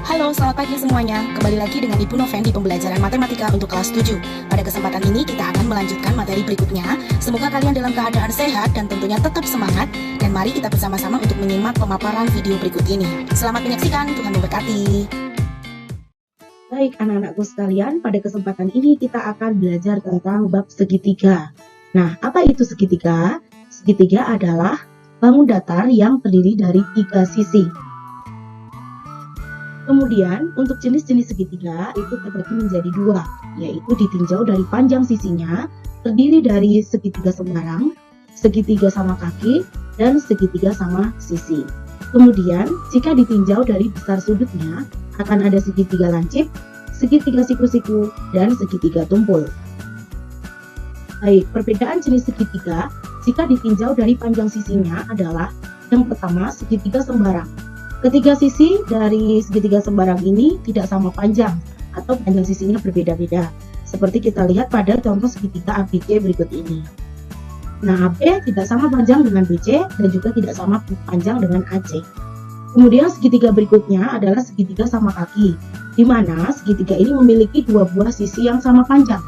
Halo, selamat pagi semuanya. Kembali lagi dengan Ibu Noven di pembelajaran matematika untuk kelas 7. Pada kesempatan ini kita akan melanjutkan materi berikutnya. Semoga kalian dalam keadaan sehat dan tentunya tetap semangat. Dan mari kita bersama-sama untuk menyimak pemaparan video berikut ini. Selamat menyaksikan, Tuhan memberkati. Baik anak-anakku sekalian, pada kesempatan ini kita akan belajar tentang bab segitiga. Nah, apa itu segitiga? Segitiga adalah bangun datar yang terdiri dari 3 sisi. Kemudian, untuk jenis-jenis segitiga itu terbagi menjadi 2, yaitu ditinjau dari panjang sisinya, terdiri dari segitiga sembarang, segitiga sama kaki, dan segitiga sama sisi. Kemudian, jika ditinjau dari besar sudutnya, akan ada segitiga lancip, segitiga siku-siku, dan segitiga tumpul. Baik, perbedaan jenis segitiga jika ditinjau dari panjang sisinya adalah yang pertama segitiga sembarang. Ketiga sisi dari segitiga sembarang ini tidak sama panjang atau panjang sisinya berbeda-beda. Seperti kita lihat pada contoh segitiga ABC berikut ini. Nah, AB tidak sama panjang dengan BC dan juga tidak sama panjang dengan AC. Kemudian segitiga berikutnya adalah segitiga sama kaki, di mana segitiga ini memiliki 2 buah sisi yang sama panjang,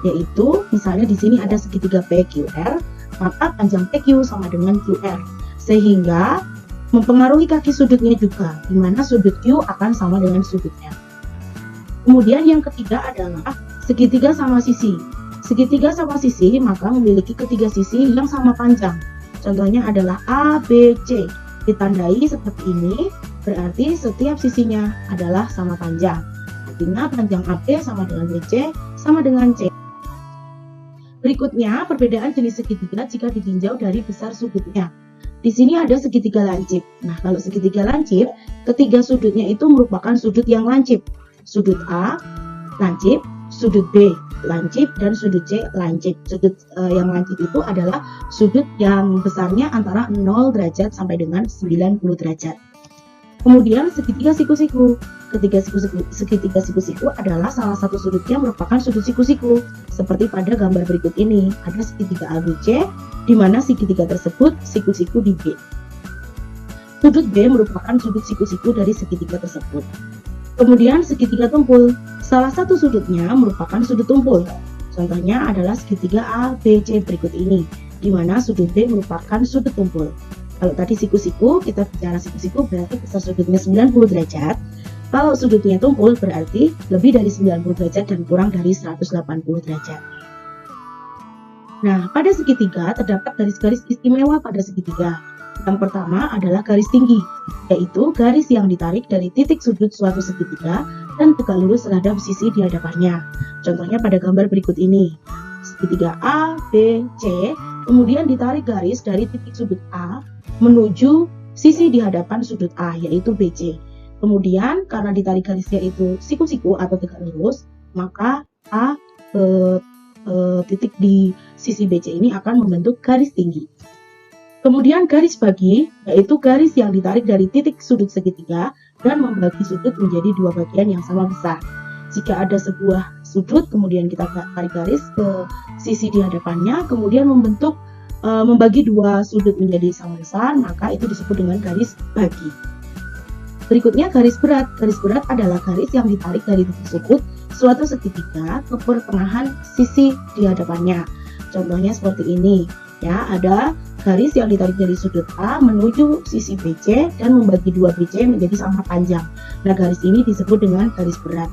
yaitu misalnya di sini ada segitiga PQR, maka panjang PQ sama dengan QR, sehingga mempengaruhi kaki sudutnya juga, di mana sudut Q akan sama dengan sudutnya. Kemudian yang ketiga adalah segitiga sama sisi. Segitiga sama sisi maka memiliki ketiga sisi yang sama panjang. Contohnya adalah A, B, C. Ditandai seperti ini, berarti setiap sisinya adalah sama panjang. Artinya panjang AB sama dengan BC sama dengan C. Berikutnya, perbedaan jenis segitiga jika ditinjau dari besar sudutnya. Di sini ada segitiga lancip. Nah, kalau segitiga lancip, ketiga sudutnya itu merupakan sudut yang lancip. Sudut A, lancip, sudut B, lancip, dan sudut C, lancip. Sudut yang lancip itu adalah sudut yang besarnya antara 0 derajat sampai dengan 90 derajat. Kemudian segitiga siku-siku. Segitiga siku-siku adalah salah satu sudutnya merupakan sudut siku-siku. Seperti pada gambar berikut ini, ada segitiga ABC, di mana segitiga tersebut siku-siku di B. Sudut B merupakan sudut siku-siku dari segitiga tersebut. Kemudian segitiga tumpul, salah satu sudutnya merupakan sudut tumpul. Contohnya adalah segitiga ABC berikut ini, di mana sudut B merupakan sudut tumpul. Kalau tadi siku-siku, kita bicara siku-siku berarti besar sudutnya 90 derajat. Kalau sudutnya tumpul berarti lebih dari 90 derajat dan kurang dari 180 derajat. Nah, pada segitiga terdapat garis-garis istimewa pada segitiga. Yang pertama adalah garis tinggi, yaitu garis yang ditarik dari titik sudut suatu segitiga dan tegak lurus terhadap sisi di hadapannya. Contohnya pada gambar berikut ini. Segitiga A, B, C, kemudian ditarik garis dari titik sudut A menuju sisi di hadapan sudut A, yaitu BC. Kemudian karena ditarik garisnya itu siku-siku atau tegak lurus, maka A titik di sisi BC ini akan membentuk garis tinggi. Kemudian garis bagi, yaitu garis yang ditarik dari titik sudut segitiga dan membagi sudut menjadi 2 bagian yang sama besar. Jika ada sebuah sudut, kemudian kita tarik garis ke sisi di hadapannya, kemudian membagi 2 sudut menjadi sama besar, maka itu disebut dengan garis bagi. Berikutnya garis berat. Garis berat adalah garis yang ditarik dari titik sudut suatu segitiga ke pertengahan sisi di hadapannya. Contohnya seperti ini, ya, ada garis yang ditarik dari sudut A menuju sisi BC dan membagi 2 BC menjadi sama panjang. Nah, garis ini disebut dengan garis berat.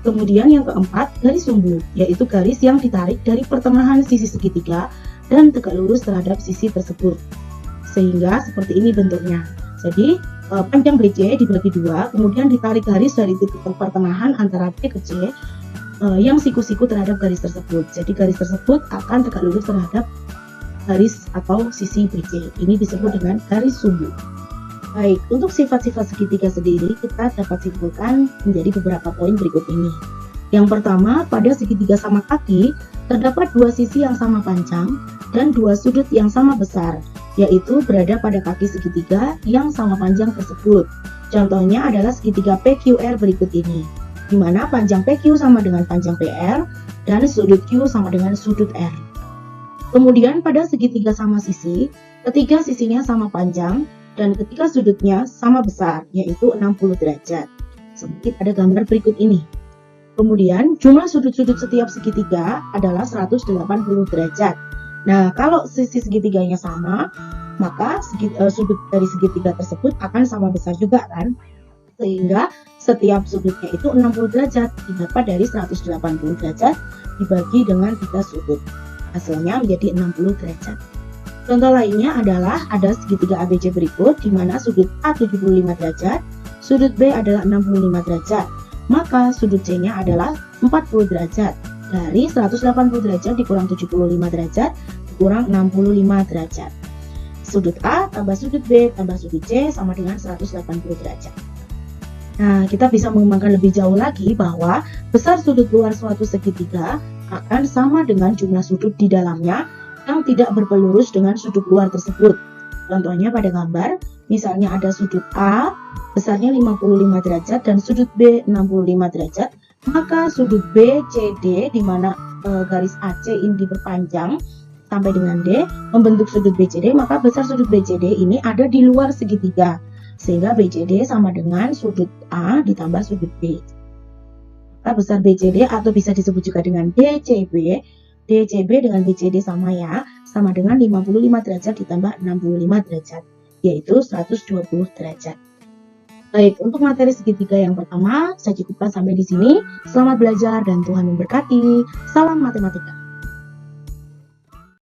Kemudian yang keempat, garis sumbu, yaitu garis yang ditarik dari pertengahan sisi segitiga dan tegak lurus terhadap sisi tersebut. Sehingga seperti ini bentuknya. Jadi, panjang BC dibagi 2, kemudian ditarik garis dari titik pertengahan antara B ke C yang siku-siku terhadap garis tersebut. Jadi garis tersebut akan tegak lurus terhadap garis atau sisi BC. Ini disebut dengan garis sumbu. Baik, untuk sifat-sifat segitiga sendiri kita dapat simpulkan menjadi beberapa poin berikut ini. Yang pertama, pada segitiga sama kaki terdapat 2 sisi yang sama panjang dan 2 sudut yang sama besar, yaitu berada pada kaki segitiga yang sama panjang tersebut. Contohnya adalah segitiga PQR berikut ini, di mana panjang PQ sama dengan panjang PR dan sudut Q sama dengan sudut R. Kemudian pada segitiga sama sisi, ketiga sisinya sama panjang dan ketiga sudutnya sama besar, yaitu 60 derajat. seperti pada gambar berikut ini. Kemudian jumlah sudut-sudut setiap segitiga adalah 180 derajat. Nah, kalau sisi segitiganya sama, maka sudut dari segitiga tersebut akan sama besar juga kan? Sehingga setiap sudutnya itu 60 derajat, didapat dari 180 derajat dibagi dengan 3 sudut. Hasilnya menjadi 60 derajat. Contoh lainnya adalah ada segitiga ABC berikut, di mana sudut A 75 derajat, sudut B adalah 65 derajat. Maka sudut C-nya adalah 40 derajat. Dari 180 derajat dikurang 75 derajat, dikurang 65 derajat. Sudut A tambah sudut B tambah sudut C sama dengan 180 derajat. Nah, kita bisa mengembangkan lebih jauh lagi bahwa besar sudut luar suatu segitiga akan sama dengan jumlah sudut di dalamnya yang tidak berpelurus dengan sudut luar tersebut. Contohnya pada gambar, misalnya ada sudut A besarnya 55 derajat dan sudut B 65 derajat, maka sudut BCD di mana garis AC ini diperpanjang sampai dengan D membentuk sudut BCD, maka besar sudut BCD ini ada di luar segitiga, sehingga BCD sama dengan sudut A ditambah sudut B. Maka besar BCD atau bisa disebut juga dengan DCB, DCB dengan BCD sama ya, sama dengan 55 derajat ditambah 65 derajat, yaitu 120 derajat. Baik, untuk materi segitiga yang pertama, saya cukupkan sampai di sini. Selamat belajar dan Tuhan memberkati. Salam matematika.